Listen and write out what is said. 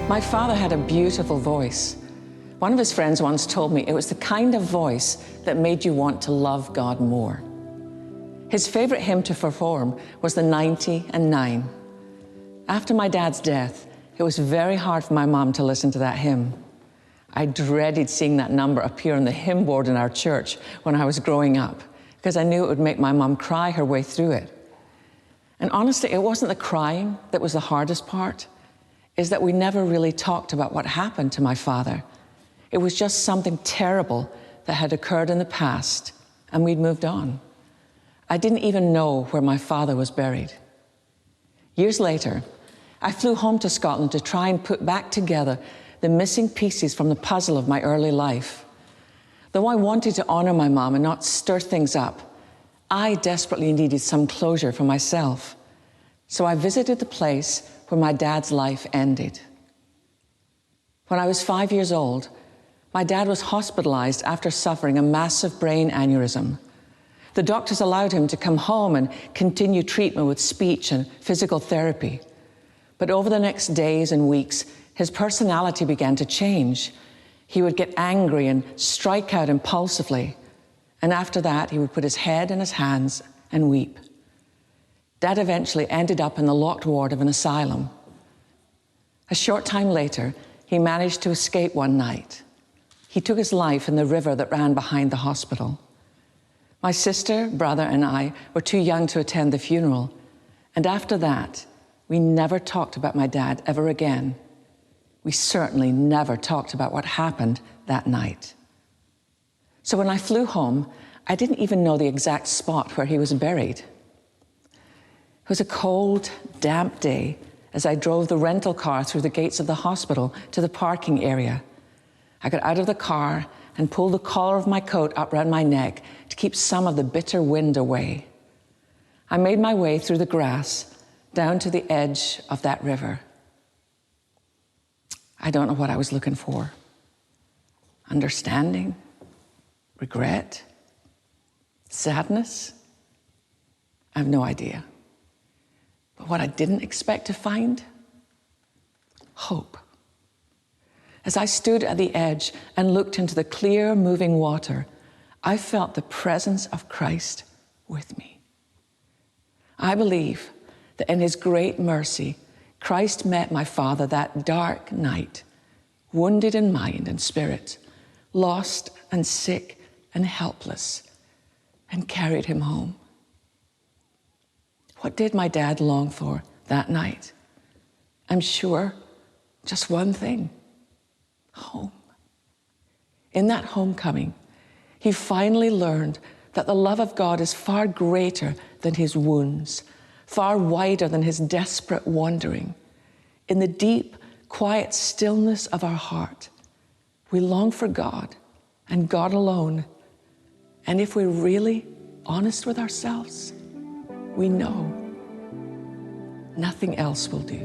My father had a beautiful voice. One of his friends once told me it was the kind of voice that made you want to love God more. His favorite hymn to perform was the 90 and 9. After my dad's death, it was very hard for my mom to listen to that hymn. I dreaded seeing that number appear on the hymn board in our church when I was growing up, because I knew it would make my mom cry her way through it. And honestly, it wasn't the crying that was the hardest part, is that we never really talked about what happened to my father. It was just something terrible that had occurred in the past, and we'd moved on. I didn't even know where my father was buried. Years later, I flew home to Scotland to try and put back together the missing pieces from the puzzle of my early life. Though I wanted to honor my mom and not stir things up, I desperately needed some closure for myself. So I visited the place where my dad's life ended. When I was 5 years old, my dad was hospitalized after suffering a massive brain aneurysm. The doctors allowed him to come home and continue treatment with speech and physical therapy. But over the next days and weeks, his personality began to change. He would get angry and strike out impulsively. And after that, he would put his head in his hands and weep. Dad eventually ended up in the locked ward of an asylum. A short time later, he managed to escape one night. He took his life in the river that ran behind the hospital. My sister, brother, and I were too young to attend the funeral. And after that, we never talked about my dad ever again. We certainly never talked about what happened that night. So when I flew home, I didn't even know the exact spot where he was buried. It was a cold, damp day as I drove the rental car through the gates of the hospital to the parking area. I got out of the car and pulled the collar of my coat up around my neck to keep some of the bitter wind away. I made my way through the grass down to the edge of that river. I don't know what I was looking for. Understanding? Regret? Sadness? I have no idea. But what I didn't expect to find? Hope. As I stood at the edge and looked into the clear, moving water, I felt the presence of Christ with me. I believe that in his great mercy, Christ met my father that dark night, wounded in mind and spirit, lost and sick and helpless, and carried him home. What did my dad long for that night? I'm sure just one thing: home. In that homecoming, he finally learned that the love of God is far greater than his wounds, far wider than his desperate wandering. In the deep, quiet stillness of our heart, we long for God and God alone. And if we're really honest with ourselves, we know nothing else will do.